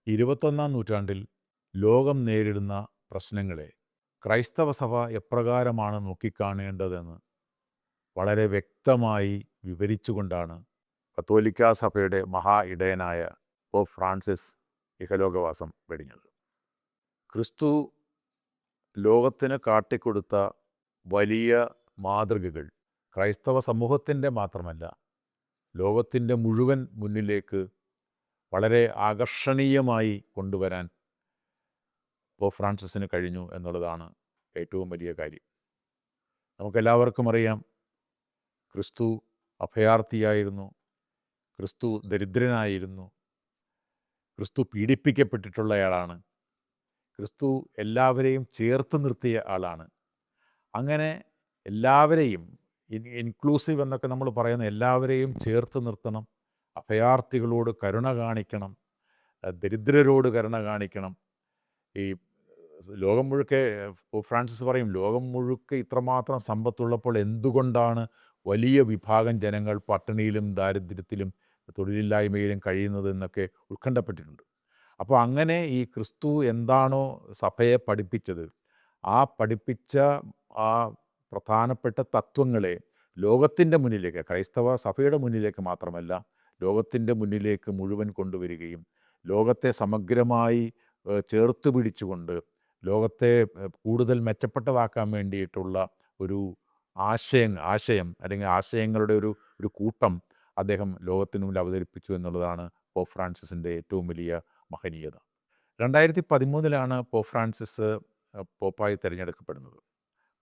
21-ാം നൂറ്റാണ്ടിൽ ലോകം നേരിടുന്ന പ്രശ്നങ്ങളെ ക്രൈസ്തവ സഭ എപ്രകാരമാണ് നോക്കിക്കാണേണ്ടതെന്ന് വളരെ വ്യക്തമായി വിവരിച്ചുകൊണ്ടാണ് കത്തോലിക്കാ സഭയുടെ മഹാ ഇടയനായ പോപ്പ് ഫ്രാൻസിസ് ഇഹലോകവാസം വെടിഞ്ഞത്. ക്രിസ്തു ലോകത്തിന് കാട്ടിക്കൊടുത്ത വലിയ മാതൃകകൾ ക്രൈസ്തവ സമൂഹത്തിൻ്റെ മാത്രമല്ല, ലോകത്തിൻ്റെ മുഴുവൻ മുന്നിലേക്ക് വളരെ ആകർഷണീയമായി കൊണ്ടുവരാൻ പോപ്പ് ഫ്രാൻസിസിന് കഴിഞ്ഞു എന്നുള്ളതാണ് ഏറ്റവും വലിയ കാര്യം. നമുക്കെല്ലാവർക്കും അറിയാം, ക്രിസ്തു അഭയാർത്ഥിയായിരുന്നു, ക്രിസ്തു ദരിദ്രനായിരുന്നു, ക്രിസ്തു പീഡിപ്പിക്കപ്പെട്ടിട്ടുള്ളയാളാണ്, ക്രിസ്തു എല്ലാവരെയും ചേർത്ത് നിർത്തിയ ആളാണ്. അങ്ങനെ എല്ലാവരെയും ഇൻക്ലൂസീവ് എന്നൊക്കെ നമ്മൾ പറയുന്ന എല്ലാവരെയും ചേർത്ത് നിർത്തണം, അഭയാർത്ഥികളോട് കരുണ കാണിക്കണം, ദരിദ്രരോട് കരുണ കാണിക്കണം. ഈ ലോകം മുഴുക്കെ ഫ്രാൻസിസ് പറയും, ലോകം മുഴുക്കെ ഇത്രമാത്രം സമ്പത്തുള്ളപ്പോൾ എന്തുകൊണ്ടാണ് വലിയ വിഭാഗം ജനങ്ങൾ പട്ടിണിയിലും ദാരിദ്ര്യത്തിലും തൊഴിലില്ലായ്മയിലും കഴിയുന്നത് എന്നൊക്കെ ഉത്കണ്ഠപ്പെട്ടിട്ടുണ്ട്. അപ്പോൾ അങ്ങനെ ഈ ക്രിസ്തു എന്താണോ സഭയെ പഠിപ്പിച്ചത്, ആ പഠിപ്പിച്ച ആ പ്രധാനപ്പെട്ട തത്വങ്ങളെ ലോകത്തിൻ്റെ മുന്നിലേക്ക്, ക്രൈസ്തവ സഭയുടെ മുന്നിലേക്ക് മാത്രമല്ല, ലോകത്തിൻ്റെ മുന്നിലേക്ക് മുഴുവൻ കൊണ്ടുവരികയും ലോകത്തെ സമഗ്രമായി ചേർത്ത് പിടിച്ചുകൊണ്ട് ലോകത്തെ കൂടുതൽ മെച്ചപ്പെട്ടതാക്കാൻ വേണ്ടിയിട്ടുള്ള ഒരു ആശയം അല്ലെങ്കിൽ ആശയങ്ങളുടെ ഒരു കൂട്ടം അദ്ദേഹം ലോകത്തിനു മുന്നിൽ അവതരിപ്പിച്ചു എന്നുള്ളതാണ് പോപ്പ് ഫ്രാൻസിസിൻ്റെ ഏറ്റവും വലിയ മഹനീയത. 2013 പോപ്പ് ഫ്രാൻസിസ് പോപ്പായി തിരഞ്ഞെടുക്കപ്പെടുന്നത്.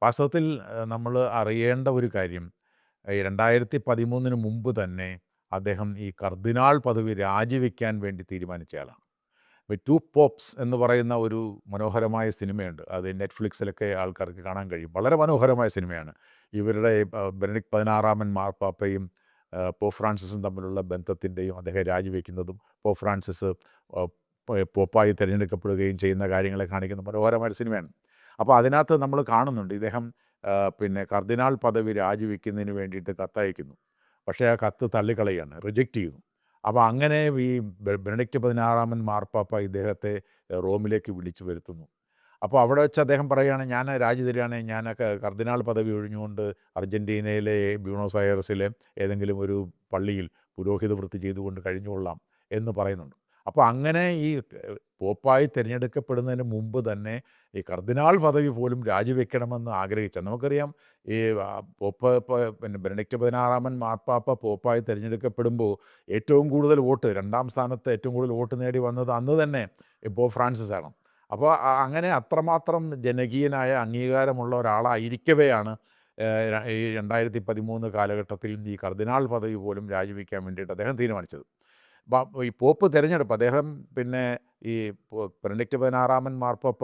വാസ്തവത്തിൽ നമ്മൾ അറിയേണ്ട ഒരു കാര്യം, 2013 മുമ്പ് തന്നെ അദ്ദേഹം ഈ കർദിനാൾ പദവി രാജിവെക്കാൻ വേണ്ടി തീരുമാനിച്ചയാളാണ്. ടു പോപ്സ് എന്ന് പറയുന്ന ഒരു മനോഹരമായ സിനിമയുണ്ട്. അത് നെറ്റ്ഫ്ലിക്സിലൊക്കെ ആൾക്കാർക്ക് കാണാൻ കഴിയും. വളരെ മനോഹരമായ സിനിമയാണ്. ഇവരുടെ ബെനഡിക്ട് 16 മാർപ്പാപ്പയും പോപ്പ് ഫ്രാൻസിസും തമ്മിലുള്ള ബന്ധത്തിൻ്റെയും അദ്ദേഹം രാജിവെക്കുന്നതും പോപ്പ് ഫ്രാൻസിസ് പോപ്പായി തിരഞ്ഞെടുക്കപ്പെടുകയും ചെയ്യുന്ന കാര്യങ്ങളെ കാണിക്കുന്ന മനോഹരമായ സിനിമയാണ്. അപ്പോൾ അതിനകത്ത് നമ്മൾ കാണുന്നുണ്ട്, ഇദ്ദേഹം കർദിനാൾ പദവി രാജിവെക്കുന്നതിന് വേണ്ടിയിട്ട് കത്തയക്കുന്നു. പക്ഷേ ആ കത്ത് തള്ളിക്കളയാണ്, റിജക്റ്റ് ചെയ്യുന്നു. അപ്പോൾ അങ്ങനെ ഈ ബെനഡിക്ട് 16 മാർപ്പാപ്പ ഇദ്ദേഹത്തെ റോമിലേക്ക് വിളിച്ചു വരുത്തുന്നു. അപ്പോൾ അവിടെ വെച്ച് അദ്ദേഹം പറയുകയാണ്, ഞാൻ രാജി തരികയാണ്, ഞാൻ കർദിനാൾ പദവി ഒഴിഞ്ഞുകൊണ്ട് അർജൻറ്റീനയിലെ ബ്യൂണോസ് അയർസിലെ ഏതെങ്കിലും ഒരു പള്ളിയിൽ പുരോഹിത വൃത്തി ചെയ്തുകൊണ്ട് കഴിഞ്ഞുകൊള്ളാം എന്ന് പറയുന്നുണ്ട്. അപ്പോൾ അങ്ങനെ ഈ പോപ്പായി തിരഞ്ഞെടുക്കപ്പെടുന്നതിന് മുമ്പ് തന്നെ ഈ കർദിനാൾ പദവി പോലും രാജിവെക്കണമെന്ന് ആഗ്രഹിച്ച, നമുക്കറിയാം, ഈ പിന്നെ ബെനഡിക്ട് 16 മാർപ്പാപ്പ പോപ്പായി തിരഞ്ഞെടുക്കപ്പെടുമ്പോൾ ഏറ്റവും കൂടുതൽ വോട്ട്, 2ാം സ്ഥാനത്ത് ഏറ്റവും കൂടുതൽ വോട്ട് നേടി വന്നത് അന്ന് തന്നെ പോപ്പ് ഫ്രാൻസിസ് ആണ്. അപ്പോൾ അങ്ങനെ അത്രമാത്രം ജനകീയനായ അംഗീകാരമുള്ള ഒരാളായിരിക്കവെയാണ് ഈ 2013 കാലഘട്ടത്തിൽ ഈ കർദിനാൾ പദവി പോലും രാജിവെക്കാൻ വേണ്ടിയിട്ട് അദ്ദേഹം തീരുമാനിച്ചത്. ഈ പോപ്പ് തിരഞ്ഞെടുപ്പ്, അദ്ദേഹം പിന്നെ ഈ ബെനഡിക്ട് 16 മാർപ്പാപ്പ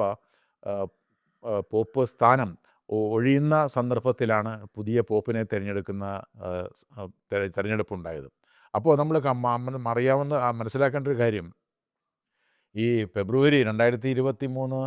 പോപ്പ് സ്ഥാനം ഒഴിയുന്ന സന്ദർഭത്തിലാണ് പുതിയ പോപ്പിനെ തിരഞ്ഞെടുക്കുന്ന തിരഞ്ഞെടുപ്പുണ്ടായത്. അപ്പോൾ നമ്മൾ മനസ്സിലാക്കേണ്ട ഒരു കാര്യം, ഈ ഫെബ്രുവരി 2013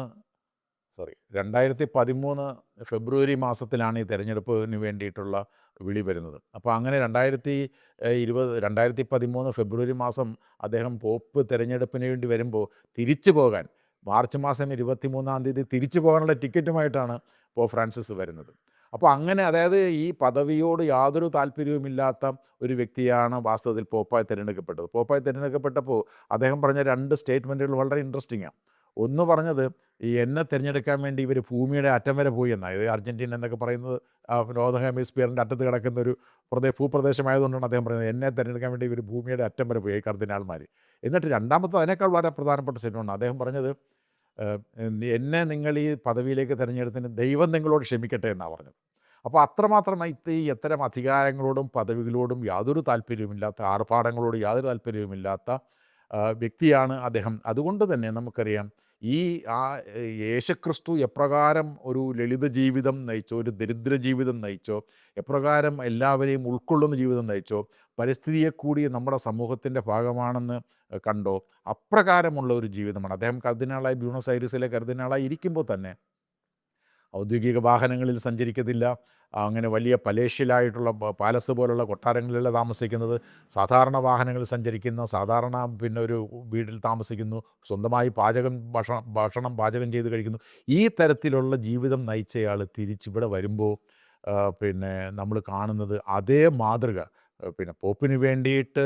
ഫെബ്രുവരി മാസത്തിലാണ് ഈ തിരഞ്ഞെടുപ്പിന് വേണ്ടിയിട്ടുള്ള വിളി വരുന്നത്. അപ്പോൾ അങ്ങനെ 2013 ഫെബ്രുവരി മാസം അദ്ദേഹം പോപ്പ് തിരഞ്ഞെടുപ്പിന് വേണ്ടി വരുമ്പോൾ തിരിച്ചു പോകാൻ മാർച്ച് മാസം 23-ാം തീയതി തിരിച്ചു പോകാനുള്ള ടിക്കറ്റുമായിട്ടാണ് പോപ്പ് ഫ്രാൻസിസ് വരുന്നത്. അപ്പോൾ അങ്ങനെ, അതായത് ഈ പദവിയോട് യാതൊരു താല്പര്യവുമില്ലാത്ത ഒരു വ്യക്തിയാണ് വാസ്തവത്തിൽ പോപ്പായി തിരഞ്ഞെടുക്കപ്പെട്ടത്. പോപ്പായി തിരഞ്ഞെടുക്കപ്പെട്ടപ്പോൾ അദ്ദേഹം പറഞ്ഞ 2 സ്റ്റേറ്റ്മെൻറ്റുകൾ വളരെ ഇൻട്രസ്റ്റിംഗാണ്. ഒന്ന് പറഞ്ഞത്, ഈ എന്നെ തിരഞ്ഞെടുക്കാൻ വേണ്ടി ഇവർ ഭൂമിയുടെ അറ്റം വരെ പോയി എന്നാണ്. ഇത് അർജൻറ്റീന എന്നൊക്കെ പറയുന്നത് നോർത്തേൺ ഹെമിസ്ഫിയറിൻ്റെ അറ്റത്ത് കിടക്കുന്ന ഒരു ഭൂപ്രദേശമായതുകൊണ്ടാണ് അദ്ദേഹം പറയുന്നത്, എന്നെ തിരഞ്ഞെടുക്കാൻ വേണ്ടി ഇവർ ഭൂമിയുടെ അറ്റം വരെ പോയി, ഈ കർദിനാൾമാർ. എന്നിട്ട് രണ്ടാമത്തെ അതിനേക്കാൾ വളരെ പ്രധാനപ്പെട്ട സ്റ്റേറ്റ്മെൻറ്റാണ് അദ്ദേഹം പറഞ്ഞത്, എന്നെ നിങ്ങൾ ഈ പദവിയിലേക്ക് തിരഞ്ഞെടുത്തതിന് ദൈവം നിങ്ങളോട് ക്ഷമിക്കട്ടെ എന്നാണ് പറഞ്ഞത്. അപ്പോൾ അത്രമാത്രം ഇത്തരം അധികാരങ്ങളോടും പദവികളോടും യാതൊരു താല്പര്യവുമില്ലാത്ത, ആർഭാടങ്ങളോട് യാതൊരു താല്പര്യവുമില്ലാത്ത വ്യക്തിയാണ് അദ്ദേഹം. അതുകൊണ്ട് തന്നെ നമുക്കറിയാം, ഈ യേശുക്രിസ്തു എപ്രകാരം ഒരു ലളിത ജീവിതം നയിച്ചോ, ഒരു ദരിദ്ര ജീവിതം നയിച്ചോ, എപ്രകാരം എല്ലാവരെയും ഉൾക്കൊള്ളുന്ന ജീവിതം നയിച്ചോ, പരിസ്ഥിതിയെ കൂടി നമ്മുടെ സമൂഹത്തിൻ്റെ ഭാഗമാണെന്ന് കണ്ടോ, അപ്രകാരമുള്ള ഒരു ജീവിതമാണ് അദ്ദേഹം. കർദിനാളായി ബ്യൂണസ് ഐറിസിലെ കർദിനാളായി ഇരിക്കുമ്പോൾ തന്നെ ഔദ്യോഗിക വാഹനങ്ങളിൽ സഞ്ചരിക്കത്തില്ല. അങ്ങനെ വലിയ പലേഷ്യലായിട്ടുള്ള പാലസ് പോലുള്ള കൊട്ടാരങ്ങളിലല്ല താമസിക്കുന്നത്. സാധാരണ വാഹനങ്ങളിൽ സഞ്ചരിക്കുന്ന, സാധാരണ പിന്നെ ഒരു വീട്ടിൽ താമസിക്കുന്നു. സ്വന്തമായി ഭക്ഷണം പാചകം ചെയ്ത് കഴിക്കുന്നു. ഈ തരത്തിലുള്ള ജീവിതം നയിച്ചയാൾ തിരിച്ചിവിടെ വരുമ്പോൾ പിന്നെ നമ്മൾ കാണുന്നത് അതേ മാതൃക. പിന്നെ പോപ്പിന് വേണ്ടിയിട്ട്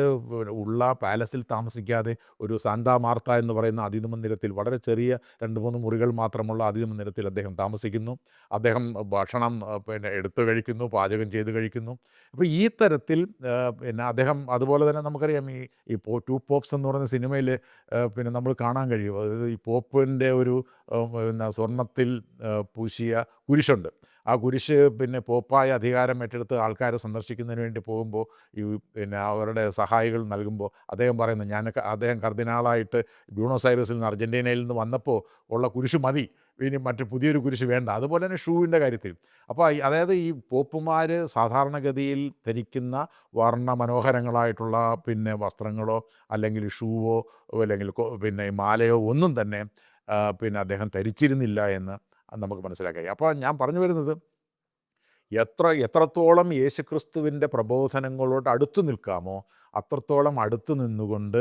ഉള്ള പാലസിൽ താമസിക്കാതെ ഒരു സാന്താ മാർത്ത എന്ന് പറയുന്ന അതിഥിമന്ദിരത്തിൽ, വളരെ ചെറിയ 2, 3 മുറികൾ മാത്രമുള്ള അതിഥിമന്ദിരത്തിൽ അദ്ദേഹം താമസിക്കുന്നു. അദ്ദേഹം ഭക്ഷണം പിന്നെ എടുത്ത് കഴിക്കുന്നു, പാചകം ചെയ്ത് കഴിക്കുന്നു. അപ്പോൾ ഈ തരത്തിൽ പിന്നെ അദ്ദേഹം, അതുപോലെ തന്നെ നമുക്കറിയാം ടു പോപ്സ് എന്ന് പറയുന്ന സിനിമയിൽ പിന്നെ നമ്മൾ കാണാൻ കഴിയും. അതായത് ഈ പോപ്പിൻ്റെ ഒരു പിന്നെ സ്വർണ്ണത്തിൽ പൂശിയ കുരിശുണ്ട്. ആ കുരിശ് പിന്നെ പോപ്പായ അധികാരം ഏറ്റെടുത്ത് ആൾക്കാരെ സന്ദർശിക്കുന്നതിന് വേണ്ടി പോകുമ്പോൾ പിന്നെ അവരുടെ സഹായികൾ നൽകുമ്പോൾ അദ്ദേഹം പറയുന്നു, അദ്ദേഹം കർദിനാളായിട്ട് ബ്യൂണോസ് ഐറിസിൽ നിന്ന്, അർജൻറ്റീനയിൽ നിന്ന് വന്നപ്പോൾ ഉള്ള കുരിശ് മതി, ഇനി മറ്റ് പുതിയൊരു കുരിശ് വേണ്ട. അതുപോലെ തന്നെ ഷൂവിൻ്റെ കാര്യത്തിൽ. അപ്പോൾ അതായത് ഈ പോപ്പുമാർ സാധാരണഗതിയിൽ ധരിക്കുന്ന വർണ്ണമനോഹരങ്ങളായിട്ടുള്ള പിന്നെ വസ്ത്രങ്ങളോ അല്ലെങ്കിൽ ഷൂവോ അല്ലെങ്കിൽ പിന്നെ മാലയോ ഒന്നും തന്നെ പിന്നെ അദ്ദേഹം ധരിച്ചിരുന്നില്ല എന്ന് നമുക്ക് മനസ്സിലാക്കാൻ കഴിയും. അപ്പോൾ ഞാൻ പറഞ്ഞു വരുന്നത്, എത്രത്തോളം യേശുക്രിസ്തുവിൻ്റെ പ്രബോധനങ്ങളോട് അടുത്തു നിൽക്കാമോ അത്രത്തോളം അടുത്തു നിന്നുകൊണ്ട്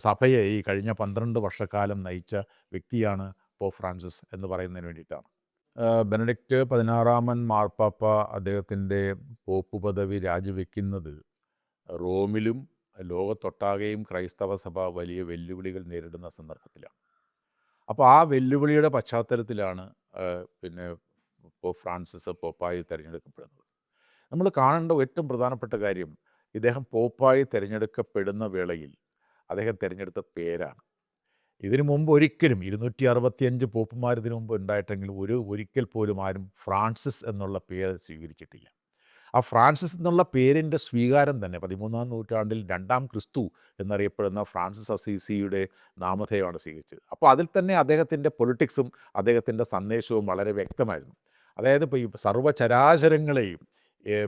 സഭയെ ഈ കഴിഞ്ഞ 12 വർഷക്കാലം നയിച്ച വ്യക്തിയാണ് പോപ്പ് ഫ്രാൻസിസ് എന്ന് പറയുന്നതിന് വേണ്ടിയിട്ടാണ്. ബെനഡിക്റ്റ് 16 മാർപ്പാപ്പ അദ്ദേഹത്തിൻ്റെ പോപ്പ് പദവി രാജിവെക്കുന്നത് റോമിലും ലോകത്തൊട്ടാകെയും ക്രൈസ്തവ സഭ വലിയ വെല്ലുവിളികൾ നേരിടുന്ന സന്ദർഭത്തിലാണ്. അപ്പോൾ ആ വെല്ലുവിളിയുടെ പശ്ചാത്തലത്തിലാണ് പിന്നെ പോപ്പ് ഫ്രാൻസിസ് പോപ്പായി തിരഞ്ഞെടുക്കപ്പെടുന്നത്. നമ്മൾ കാണേണ്ട ഏറ്റവും പ്രധാനപ്പെട്ട കാര്യം, ഇദ്ദേഹം പോപ്പായി തിരഞ്ഞെടുക്കപ്പെടുന്ന വേളയിൽ അദ്ദേഹം തിരഞ്ഞെടുത്ത പേരാണ്. ഇതിനു മുമ്പ് ഒരിക്കലും 265 പോപ്പുമാർ ഇതിനു മുമ്പ് ഉണ്ടായിട്ടെങ്കിലും ഒരിക്കൽ പോലും ആരും ഫ്രാൻസിസ് എന്നുള്ള പേര് സ്വീകരിച്ചിട്ടില്ല. ആ ഫ്രാൻസിസ് എന്നുള്ള പേരിൻ്റെ സ്വീകാരം തന്നെ 13-ാം നൂറ്റാണ്ടിൽ 2-ാം ക്രിസ്തു എന്നറിയപ്പെടുന്ന ഫ്രാൻസിസ് അസീസിയുടെ നാമധേയമാണ് സ്വീകരിച്ചത്. അപ്പോൾ അതിൽ തന്നെ അദ്ദേഹത്തിൻ്റെ പൊളിറ്റിക്സും അദ്ദേഹത്തിൻ്റെ സന്ദേശവും വളരെ വ്യക്തമായിരുന്നു. അതായത് ഇപ്പോൾ ഈ സർവ്വചരാചരങ്ങളെയും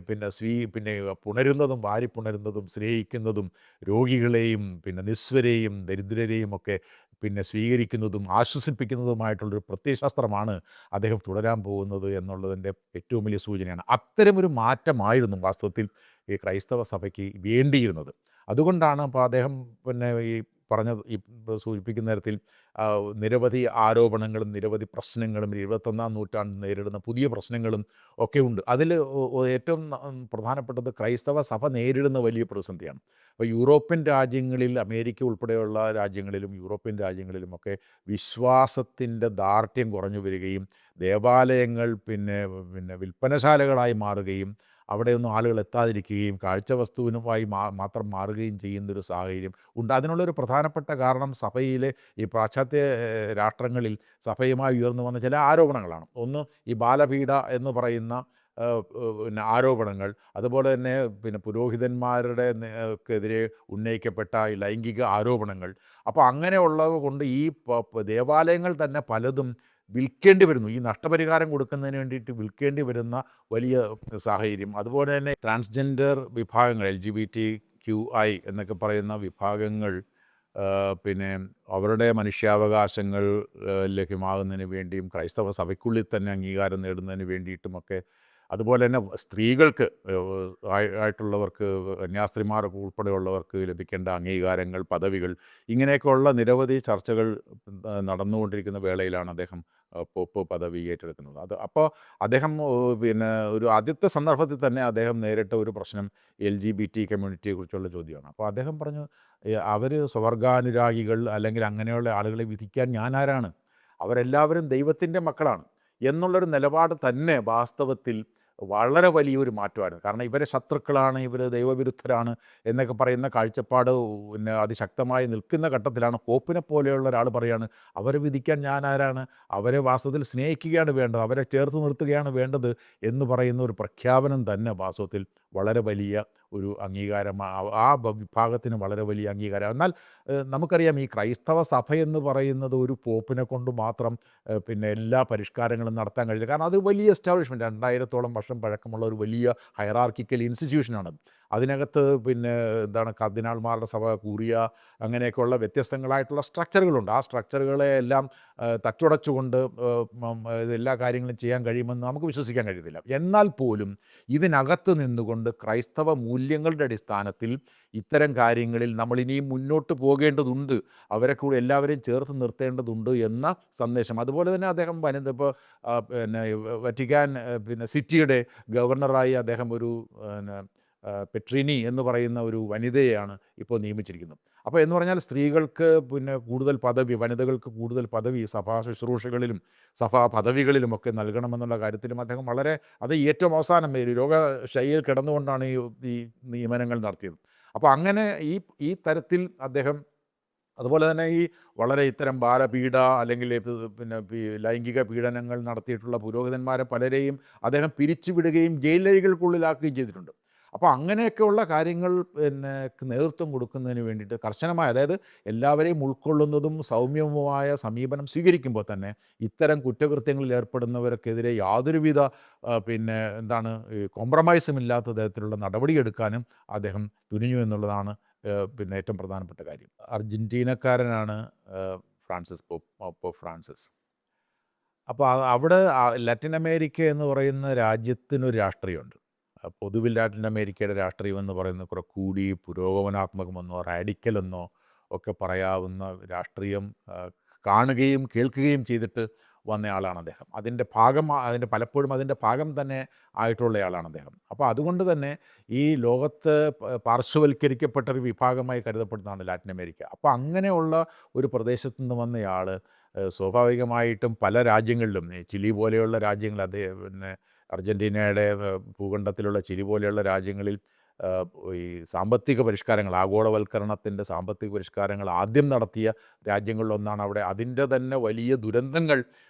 പിന്നെ പുണരുന്നതും വാരിപ്പുണരുന്നതും സ്നേഹിക്കുന്നതും രോഗികളെയും പിന്നെ നിസ്വരെയും ദരിദ്രരെയും ഒക്കെ പിന്നെ സ്വീകരിക്കുന്നതും ആശ്വസിപ്പിക്കുന്നതുമായിട്ടുള്ളൊരു പ്രത്യയശാസ്ത്രമാണ് അദ്ദേഹം തുടരാൻ പോകുന്നത് എന്നുള്ളതിൻ്റെ ഏറ്റവും വലിയ സൂചനയാണ്. അത്തരമൊരു മാറ്റമായിരുന്നു വാസ്തവത്തിൽ ഈ ക്രൈസ്തവ സഭയ്ക്ക് വേണ്ടിയിരുന്നത്. അതുകൊണ്ടാണ് അപ്പോൾ അദ്ദേഹം പിന്നെ സൂചിപ്പിക്കുന്ന തരത്തിൽ നിരവധി ആരോപണങ്ങളും നിരവധി പ്രശ്നങ്ങളും 21-ാം നൂറ്റാണ്ട് നേരിടുന്ന പുതിയ പ്രശ്നങ്ങളും ഒക്കെ ഉണ്ട്. അതിൽ ഏറ്റവും പ്രധാനപ്പെട്ടത് ക്രൈസ്തവ സഭ നേരിടുന്ന വലിയ പ്രതിസന്ധിയാണ്. അപ്പോൾ യൂറോപ്യൻ രാജ്യങ്ങളിൽ, അമേരിക്ക ഉൾപ്പെടെയുള്ള രാജ്യങ്ങളിലും യൂറോപ്യൻ രാജ്യങ്ങളിലുമൊക്കെ വിശ്വാസത്തിൻ്റെ ദാർഢ്യം കുറഞ്ഞു വരികയും ദേവാലയങ്ങൾ പിന്നെ വിൽപ്പനശാലകളായി മാറുകയും അവിടെയൊന്നും ആളുകൾ എത്താതിരിക്കുകയും കാഴ്ചവസ്തുവിനുമായി മാത്രം മാറുകയും ചെയ്യുന്നൊരു സാഹചര്യം ഉണ്ട്. അതിനുള്ളൊരു പ്രധാനപ്പെട്ട കാരണം സഭയിലെ ഈ പാശ്ചാത്യ രാഷ്ട്രങ്ങളിൽ സഭയുമായി ഉയർന്നു വന്ന ചില ആരോപണങ്ങളാണ്. ഒന്ന്, ഈ ബാലപീഡ എന്ന് പറയുന്ന പിന്നെ ആരോപണങ്ങൾ, അതുപോലെ തന്നെ പിന്നെ പുരോഹിതന്മാരുടെ ക്കെതിരെ ഉന്നയിക്കപ്പെട്ട ഈ ലൈംഗിക ആരോപണങ്ങൾ. അപ്പോൾ അങ്ങനെയുള്ളത് കൊണ്ട് ഈ ദേവാലയങ്ങൾ തന്നെ പലതും വിൽക്കേണ്ടി വരുന്നു. ഈ നഷ്ടപരിഹാരം കൊടുക്കുന്നതിന് വേണ്ടിയിട്ട് വിൽക്കേണ്ടി വരുന്ന വലിയ സാഹചര്യം. അതുപോലെ തന്നെ ട്രാൻസ്ജെൻഡർ വിഭാഗങ്ങൾ, LGBTQI എന്നൊക്കെ പറയുന്ന വിഭാഗങ്ങൾ പിന്നെ അവരുടെ മനുഷ്യാവകാശങ്ങൾ ലഭ്യമാകുന്നതിന് വേണ്ടിയും ക്രൈസ്തവ സഭയ്ക്കുള്ളിൽ തന്നെ അംഗീകാരം നേടുന്നതിന് വേണ്ടിയിട്ടുമൊക്കെ, അതുപോലെ തന്നെ സ്ത്രീകൾക്ക് ആയിട്ടുള്ളവർക്ക്, കന്യാസ്ത്രീമാർക്ക് ഉൾപ്പെടെയുള്ളവർക്ക് ലഭിക്കേണ്ട അംഗീകാരങ്ങൾ, പദവികൾ, ഇങ്ങനെയൊക്കെയുള്ള നിരവധി ചർച്ചകൾ നടന്നുകൊണ്ടിരിക്കുന്ന വേളയിലാണ് അദ്ദേഹം പോപ്പ് പദവി ഏറ്റെടുക്കുന്നത്. അപ്പോൾ അദ്ദേഹം പിന്നെ ഒരു ആദ്യത്തെ സന്ദർഭത്തിൽ തന്നെ അദ്ദേഹം നേരിട്ട ഒരു പ്രശ്നം LGBT കമ്മ്യൂണിറ്റിയെക്കുറിച്ചുള്ള ചോദ്യമാണ്. അപ്പോൾ അദ്ദേഹം പറഞ്ഞു, അവർ സ്വർഗാനുരാഗികൾ അല്ലെങ്കിൽ അങ്ങനെയുള്ള ആളുകളെ വിധിക്കാൻ ഞാനാരാണ്, അവരെല്ലാവരും ദൈവത്തിൻ്റെ മക്കളാണ് എന്നുള്ളൊരു നിലപാട് തന്നെ വാസ്തവത്തിൽ വളരെ വലിയൊരു മാറ്റമായിരുന്നു. കാരണം ഇവരെ ശത്രുക്കളാണ്, ഇവർ ദൈവവിരുദ്ധരാണ് എന്നൊക്കെ പറയുന്ന കാഴ്ചപ്പാട് പിന്നെ അതിശക്തമായി നിൽക്കുന്ന ഘട്ടത്തിലാണ് പോപ്പിനെ പോലെയുള്ള ഒരാൾ പറയാണ്, അവരെ വിധിക്കാൻ ഞാനാരാണ്, അവരെ വാസ്തവത്തിൽ സ്നേഹിക്കുകയാണ് വേണ്ടത്, അവരെ ചേർത്ത് നിർത്തുകയാണ് വേണ്ടത് എന്ന് പറയുന്ന ഒരു പ്രഖ്യാപനം തന്നെ വാസ്തവത്തിൽ വളരെ വലിയ ഒരു അംഗീകാരം, ആ വിഭാഗത്തിന് വളരെ വലിയ അംഗീകാരം. എന്നാൽ നമുക്കറിയാം, ഈ ക്രൈസ്തവ സഭ എന്ന് പറയുന്നത് ഒരു പോപ്പിനെ കൊണ്ട് മാത്രം പിന്നെ എല്ലാ പരിഷ്കാരങ്ങളും നടത്താൻ കഴിയില്ല. കാരണം അത് വലിയ എസ്റ്റാബ്ലിഷ്മെൻറ്റ്, 2000-ഓളം വർഷം പഴക്കമുള്ള ഒരു വലിയ ഹൈറാർക്കിക്കൽ ഇൻസ്റ്റിറ്റ്യൂഷനാണത്. അതിനകത്ത് പിന്നെ എന്താണ് കർദിനാൾമാരുടെ സഭ, കൂറിയ, അങ്ങനെയൊക്കെയുള്ള വ്യത്യസ്തങ്ങളായിട്ടുള്ള സ്ട്രക്ചറുകളുണ്ട്. ആ സ്ട്രക്ചറുകളെ എല്ലാം തച്ചുടച്ചുകൊണ്ട് എല്ലാ കാര്യങ്ങളും ചെയ്യാൻ കഴിയുമെന്ന് നമുക്ക് വിശ്വസിക്കാൻ കഴിയത്തില്ല. എന്നാൽ പോലും ഇതിനകത്ത് നിന്നുകൊണ്ട് ക്രൈസ്തവ മൂല്യങ്ങളുടെ അടിസ്ഥാനത്തിൽ ഇത്തരം കാര്യങ്ങളിൽ നമ്മൾ ഇനിയും മുന്നോട്ട് പോകേണ്ടതുണ്ട്, അവരെ കൂടെ എല്ലാവരെയും ചേർത്ത് നിർത്തേണ്ടതുണ്ട് എന്ന സന്ദേശം. അതുപോലെ തന്നെ അദ്ദേഹം ഇപ്പോൾ പിന്നെ വറ്റിക്കാൻ പിന്നെ സിറ്റിയുടെ ഗവർണറായി അദ്ദേഹം ഒരു പിന്നെ പെട്രീനി എന്ന് പറയുന്ന ഒരു വനിതയെയാണ് ഇപ്പോൾ നിയമിച്ചിരിക്കുന്നത്. അപ്പോൾ എന്ന് പറഞ്ഞാൽ സ്ത്രീകൾക്ക് പിന്നെ കൂടുതൽ പദവി, വനിതകൾക്ക് കൂടുതൽ പദവി സഭാ ശുശ്രൂഷകളിലും സഭാ പദവികളിലുമൊക്കെ നൽകണമെന്നുള്ള കാര്യത്തിലും അദ്ദേഹം വളരെ, അത് ഏറ്റവും അവസാനം രോഗശയ്യയിൽ കിടന്നുകൊണ്ടാണ് ഈ നിയമനങ്ങൾ നടത്തിയത്. അപ്പോൾ അങ്ങനെ ഈ തരത്തിൽ അദ്ദേഹം, അതുപോലെ തന്നെ ഈ വളരെ ഇത്തരം ബാലപീഡ അല്ലെങ്കിൽ പിന്നെ ലൈംഗിക പീഡനങ്ങൾ നടത്തിയിട്ടുള്ള പുരോഹിതന്മാരെ പലരെയും അദ്ദേഹം പിരിച്ചുവിടുകയും ജയിലഴികൾക്കുള്ളിലാക്കുകയും ചെയ്തിട്ടുണ്ട്. അപ്പോൾ അങ്ങനെയൊക്കെയുള്ള കാര്യങ്ങൾ പിന്നെ നേതൃത്വം കൊടുക്കുന്നതിന് വേണ്ടിയിട്ട് കർശനമായ, അതായത് എല്ലാവരെയും ഉൾക്കൊള്ളുന്നതും സൗമ്യവുമായ സമീപനം സ്വീകരിക്കുമ്പോൾ തന്നെ ഇത്തരം കുറ്റകൃത്യങ്ങളിൽ ഏർപ്പെടുന്നവർക്കെതിരെ യാതൊരുവിധ പിന്നെ എന്താണ് കോംപ്രമൈസും ഇല്ലാത്ത തരത്തിലുള്ള നടപടിയെടുക്കാനും അദ്ദേഹം തുനിഞ്ഞു എന്നുള്ളതാണ് പിന്നെ ഏറ്റവും പ്രധാനപ്പെട്ട കാര്യം. അർജൻറ്റീനക്കാരനാണ് പോപ്പ് ഫ്രാൻസിസ്. അപ്പോൾ അവിടെ ലാറ്റിൻ അമേരിക്ക എന്ന് പറയുന്ന രാജ്യത്തിനൊരു രാഷ്ട്രീയമുണ്ട്. പൊതുവിൽ ലാറ്റിൻ അമേരിക്കയുടെ രാഷ്ട്രീയം എന്ന് പറയുന്നത് കുറെ കൂടി പുരോഗമനാത്മകമെന്നോ റാഡിക്കലെന്നോ ഒക്കെ പറയാവുന്ന രാഷ്ട്രീയം കാണുകയും കേൾക്കുകയും ചെയ്തിട്ട് വന്നയാളാണ് അദ്ദേഹം. അതിൻ്റെ പലപ്പോഴും അതിൻ്റെ ഭാഗം തന്നെ ആയിട്ടുള്ളയാളാണ് അദ്ദേഹം. അപ്പോൾ അതുകൊണ്ട് തന്നെ ഈ ലോകത്ത് പാർശ്വവൽക്കരിക്കപ്പെട്ടൊരു വിഭാഗമായി കരുതപ്പെടുന്നതാണ് ലാറ്റിൻ അമേരിക്ക. അപ്പോൾ അങ്ങനെയുള്ള ഒരു പ്രദേശത്തു നിന്ന് വന്നയാൾ സ്വാഭാവികമായിട്ടും പല രാജ്യങ്ങളിലും, ചിലി പോലെയുള്ള രാജ്യങ്ങൾ, പിന്നെ അർജൻറ്റീനയുടെ ഭൂഖണ്ഡത്തിലുള്ള ചിലി പോലെയുള്ള രാജ്യങ്ങളിൽ ഈ സാമ്പത്തിക പരിഷ്കാരങ്ങൾ, ആഗോളവൽക്കരണത്തിൻ്റെ സാമ്പത്തിക പരിഷ്കാരങ്ങൾ ആദ്യം നടത്തിയ രാജ്യങ്ങളിലൊന്നാണ് അവിടെ. അതിൻ്റെ തന്നെ വലിയ ദുരന്തങ്ങൾ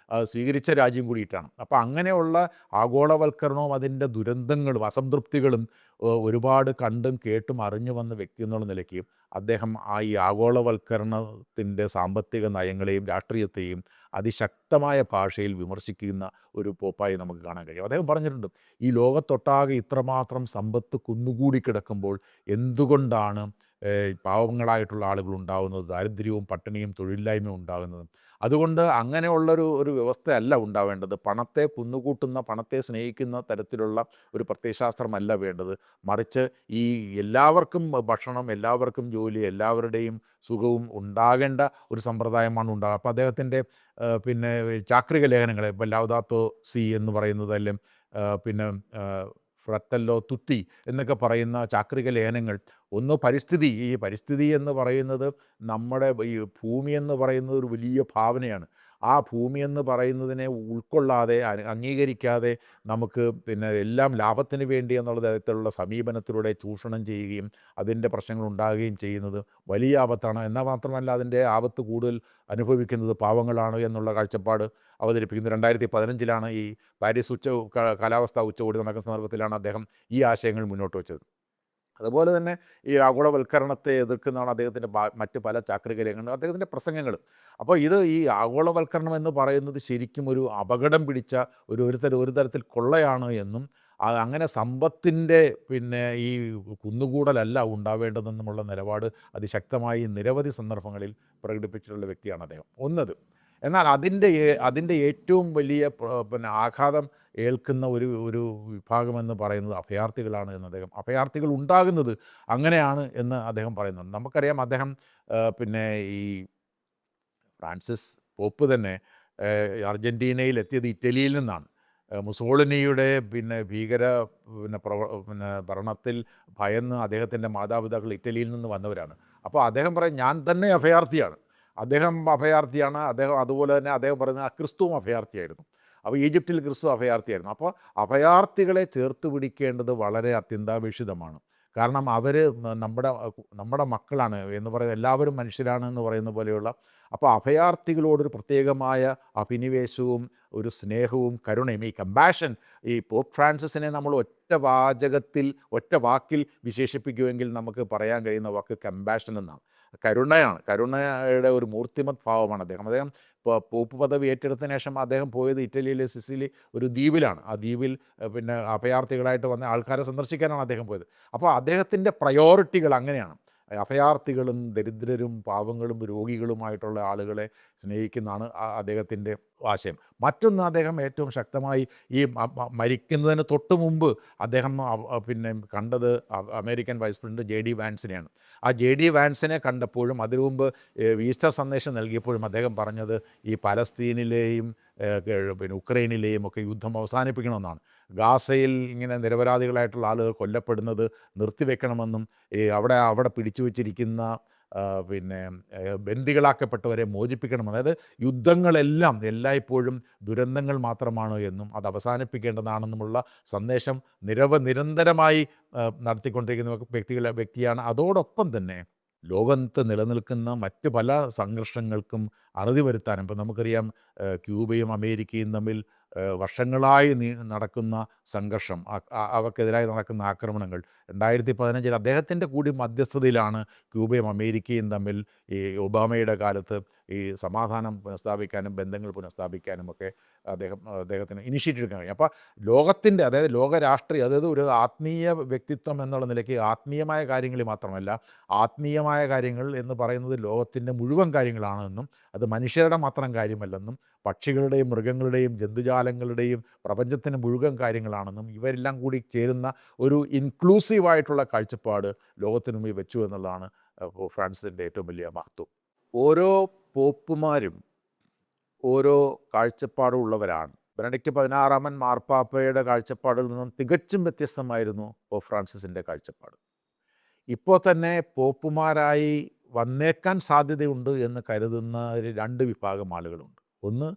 സ്വീകരിച്ച രാജ്യം കൂടിയിട്ടാണ്. അപ്പോൾ അങ്ങനെയുള്ള ആഗോളവൽക്കരണവും അതിൻ്റെ ദുരന്തങ്ങളും അസംതൃപ്തികളും ഒരുപാട് കണ്ടും കേട്ടും അറിഞ്ഞു വന്ന വ്യക്തി എന്നുള്ള നിലയ്ക്ക് അദ്ദേഹം ഈ ആഗോളവൽക്കരണത്തിൻ്റെ സാമ്പത്തിക നയങ്ങളെയും രാഷ്ട്രീയത്തെയും അതിശക്തമായ ഭാഷയിൽ വിമർശിക്കുന്ന ഒരു പോപ്പായി നമുക്ക് കാണാൻ കഴിയും. അദ്ദേഹം പറഞ്ഞിട്ടുണ്ട്, ഈ ലോകത്തൊട്ടാകെ ഇത്രമാത്രം സമ്പത്ത് കുന്നുകൂടി കിടക്കുമ്പോൾ എന്തുകൊണ്ടാണ് പാവങ്ങളായിട്ടുള്ള ആളുകൾ ഉണ്ടാകുന്നത്, ദാരിദ്ര്യവും പട്ടിണിയും തൊഴിലില്ലായ്മയും ഉണ്ടാകുന്നതും. അതുകൊണ്ട് അങ്ങനെയുള്ളൊരു വ്യവസ്ഥയല്ല ഉണ്ടാവേണ്ടത്. പണത്തെ കുന്നുകൂട്ടുന്ന, പണത്തെ സ്നേഹിക്കുന്ന തരത്തിലുള്ള ഒരു പ്രത്യയശാസ്ത്രമല്ല വേണ്ടത്. മറിച്ച് ഈ എല്ലാവർക്കും ഭക്ഷണം, എല്ലാവർക്കും ജോലി, എല്ലാവരുടെയും സുഖവും ഉണ്ടാകേണ്ട ഒരു സമ്പ്രദായമാണ് ഉണ്ടാകുക. അപ്പോൾ അദ്ദേഹത്തിൻ്റെ പിന്നെ ചാക്രിക ലേഖനങ്ങൾ, ഇപ്പോൾ ലൗദാത്തോ സി എന്ന് പറയുന്നത്, അല്ലെങ്കിൽ പിന്നെ ഫ്രറ്റല്ലോ തുത്തി എന്നൊക്കെ പറയുന്ന ചാക്രിക ലേഖനങ്ങൾ, ഒന്ന് ഈ പരിസ്ഥിതി എന്ന് പറയുന്നത് നമ്മുടെ ഈ ഭൂമി എന്ന് പറയുന്നത് ഒരു വലിയ ഭാവനയാണ്. ആ ഭൂമി എന്ന് പറയുന്നതിനെ ഉൾക്കൊള്ളാതെ അംഗീകരിക്കാതെ നമുക്ക് പിന്നെ എല്ലാം ലാഭത്തിന് വേണ്ടി എന്നുള്ള തരത്തിലുള്ള സമീപനത്തിലൂടെ ചൂഷണം ചെയ്യുകയും അതിൻ്റെ പ്രശ്നങ്ങൾ ഉണ്ടാകുകയും ചെയ്യുന്നത് വലിയ ആപത്താണ്. എന്നാൽ മാത്രമല്ല അതിൻ്റെ ആപത്ത് കൂടുതൽ അനുഭവിക്കുന്നത് പാവങ്ങളാണ് എന്നുള്ള കാഴ്ചപ്പാട് അവതരിപ്പിക്കുന്നത്. 2015 ഈ പാരീസ് കാലാവസ്ഥാ ഉച്ചകോടി നടക്കുന്ന സന്ദർഭത്തിലാണ് അദ്ദേഹം ഈ ആശയങ്ങൾ മുന്നോട്ട് വെച്ചത്. അതുപോലെ തന്നെ ഈ ആഗോളവൽക്കരണത്തെ എതിർക്കുന്നതാണ് അദ്ദേഹത്തിൻ്റെ മറ്റ് പല ചാക്രിക ലേഖനങ്ങളും അദ്ദേഹത്തിൻ്റെ പ്രസംഗങ്ങളും. അപ്പോൾ ഈ ആഗോളവൽക്കരണം എന്ന് പറയുന്നത് ശരിക്കും ഒരു അപകടം പിടിച്ച ഒരു തരത്തിൽ കൊള്ളയാണ് എന്നും, അങ്ങനെ സമ്പത്തിൻ്റെ പിന്നെ ഈ കുന്നുകൂടലല്ല ഉണ്ടാവേണ്ടതെന്നുമുള്ള നിലപാട് അതിശക്തമായി നിരവധി സന്ദർഭങ്ങളിൽ പ്രകടിപ്പിച്ചിട്ടുള്ള വ്യക്തിയാണ് അദ്ദേഹം. എന്നാൽ അതിൻ്റെ ഏറ്റവും വലിയ പിന്നെ ആഘാതം ഏൽക്കുന്ന ഒരു വിഭാഗമെന്ന് പറയുന്നത് അഭയാർത്ഥികളാണ് എന്ന് അഭയാർത്ഥികൾ ഉണ്ടാകുന്നത് അങ്ങനെയാണ് എന്ന് അദ്ദേഹം പറയുന്നുണ്ട്. നമുക്കറിയാം, അദ്ദേഹം പിന്നെ ഈ ഫ്രാൻസിസ് പോപ്പ് തന്നെ അർജൻറ്റീനയിൽ എത്തിയത് ഇറ്റലിയിൽ നിന്നാണ്. മുസോളിനിയുടെ ഭീകര ഭരണത്തിൽ ഭയന്ന് അദ്ദേഹത്തിൻ്റെ മാതാപിതാക്കൾ ഇറ്റലിയിൽ നിന്ന് വന്നവരാണ്. അപ്പോൾ അദ്ദേഹം പറയും, ഞാൻ തന്നെ അഭയാർത്ഥിയാണ്. അദ്ദേഹം അതുപോലെ തന്നെ അദ്ദേഹം പറയുന്നത് ക്രിസ്തുവും അഭയാർത്ഥിയായിരുന്നു. അപ്പോൾ ഈജിപ്തിൽ ക്രിസ്തു അഭയാർത്ഥിയായിരുന്നു. അപ്പോൾ അഭയാർത്ഥികളെ ചേർത്ത് പിടിക്കേണ്ടത് വളരെ അത്യന്താപേക്ഷിതമാണ്. കാരണം അവർ നമ്മുടെ മക്കളാണ് എന്ന് പറയുന്നത്, എല്ലാവരും മനുഷ്യരാണ് എന്ന് പറയുന്ന പോലെയുള്ള. അപ്പോൾ അഭയാർത്ഥികളോടൊരു പ്രത്യേകമായ അഭിനിവേശവും ഒരു സ്നേഹവും കരുണയും, ഈ കമ്പാഷൻ, ഈ പോപ്പ് ഫ്രാൻസിസിനെ നമ്മൾ ഒറ്റ വാക്കിൽ വിശേഷിപ്പിക്കുമെങ്കിൽ നമുക്ക് പറയാൻ കഴിയുന്ന വാക്ക് കമ്പാഷൻ എന്നാണ്. കരുണയുടെ ഒരു മൂർത്തിമത് ഭാവമാണ് അദ്ദേഹം. ഇപ്പോൾ പോപ്പ് പദവി ഏറ്റെടുത്തതിന് ശേഷം അദ്ദേഹം പോയത് ഇറ്റലിയിലെ സിസിലി ഒരു ദ്വീപിലാണ്. ആ ദ്വീപിൽ പിന്നെ അഭയാർത്ഥികളായിട്ട് വന്ന ആൾക്കാരെ സന്ദർശിക്കാനാണ് അദ്ദേഹം പോയത്. അപ്പോൾ അദ്ദേഹത്തിൻ്റെ പ്രയോറിറ്റികൾ അങ്ങനെയാണ്. അഭയാർത്ഥികളും ദരിദ്രരും പാവങ്ങളും രോഗികളുമായിട്ടുള്ള ആളുകളെ സ്നേഹിക്കുന്നതാണ് അദ്ദേഹത്തിൻ്റെ ആശയം. മറ്റൊന്ന്, അദ്ദേഹം ഏറ്റവും ശക്തമായി ഈ മരിക്കുന്നതിന് തൊട്ട് മുമ്പ് അദ്ദേഹം പിന്നെ കണ്ടത് അമേരിക്കൻ വൈസ് പ്രസിഡന്റ് JD വാൻസിനെയാണ്. ആ JD വാൻസിനെ കണ്ടപ്പോഴും അതിനു മുമ്പ് ഈസ്റ്റർ സന്ദേശം നൽകിയപ്പോഴും അദ്ദേഹം പറഞ്ഞത് ഈ പലസ്തീനിലെയും പിന്നെ ഉക്രൈനിലെയും ഒക്കെ യുദ്ധം അവസാനിപ്പിക്കണമെന്നാണ്. ഗാസയിൽ ഇങ്ങനെ നിരപരാധികളായിട്ടുള്ള ആളുകൾ കൊല്ലപ്പെടുന്നത് നിർത്തിവെക്കണമെന്നും അവിടെ പിടിച്ചു വച്ചിരിക്കുന്ന പിന്നെ ബന്ദികളാക്കപ്പെട്ടവരെ മോചിപ്പിക്കണം. അതായത് യുദ്ധങ്ങളെല്ലാം എല്ലായ്പ്പോഴും ദുരന്തങ്ങൾ മാത്രമാണ് എന്നും അത് അവസാനിപ്പിക്കേണ്ടതാണെന്നുമുള്ള സന്ദേശം നിരന്തരമായി നടത്തിക്കൊണ്ടിരിക്കുന്ന വ്യക്തിയാണ്. അതോടൊപ്പം തന്നെ ലോകത്ത് നിലനിൽക്കുന്ന മറ്റ് പല സംഘർഷങ്ങൾക്കും അറുതി വരുത്താനും, ഇപ്പം നമുക്കറിയാം ക്യൂബയും അമേരിക്കയും തമ്മിൽ വർഷങ്ങളായി നടക്കുന്ന സംഘർഷം, അവർക്കെതിരായി നടക്കുന്ന ആക്രമണങ്ങൾ 2015 അദ്ദേഹത്തിൻ്റെ കൂടി മധ്യസ്ഥതയിലാണ് ക്യൂബയും അമേരിക്കയും തമ്മിൽ ഈ ഒബാമയുടെ കാലത്ത് ഈ സമാധാനം പുനഃസ്ഥാപിക്കാനും ബന്ധങ്ങൾ പുനഃസ്ഥാപിക്കാനുമൊക്കെ അദ്ദേഹത്തിന് ഇനിഷ്യേറ്റീവ് എടുക്കാൻ കഴിയും. അപ്പോൾ ലോകത്തിൻ്റെ, അതായത് ലോക രാഷ്ട്രീയം, അതായത് ഒരു ആത്മീയ വ്യക്തിത്വം എന്നുള്ള നിലയ്ക്ക് ആത്മീയമായ കാര്യങ്ങളിൽ മാത്രമല്ല, ആത്മീയമായ കാര്യങ്ങൾ എന്ന് പറയുന്നത് ലോകത്തിൻ്റെ മുഴുവൻ കാര്യങ്ങളാണെന്നും അത് മനുഷ്യരുടെ മാത്രം കാര്യമല്ലെന്നും പക്ഷികളുടെയും മൃഗങ്ങളുടെയും ജന്തുജാലങ്ങളുടെയും പ്രപഞ്ചത്തിൻ്റെ മുഴുവൻ കാര്യങ്ങളാണെന്നും ഇവരെല്ലാം കൂടി ചേരുന്ന ഒരു ഇൻക്ലൂസീവായിട്ടുള്ള കാഴ്ചപ്പാട് ലോകത്തിന് മുമ്പിൽ വെച്ചു എന്നുള്ളതാണ് ഫ്രാൻസിൻ്റെ ഏറ്റവും വലിയ മഹത്വം. ഓരോ പോപ്പുമാരും ഓരോ കാഴ്ചപ്പാടുള്ളവരാണ്. ബെനഡിക്റ്റ് 16 മാർപ്പാപ്പയുടെ കാഴ്ചപ്പാടിൽ നിന്നും തികച്ചും വ്യത്യസ്തമായിരുന്നു പോപ്പ് ഫ്രാൻസിസിൻ്റെ കാഴ്ചപ്പാട്. ഇപ്പോൾ തന്നെ പോപ്പുമാരായി വന്നേക്കാൻ സാധ്യതയുണ്ട് എന്ന് കരുതുന്ന ഒരു 2 വിഭാഗം ആളുകളുണ്ട്. ഒന്ന്,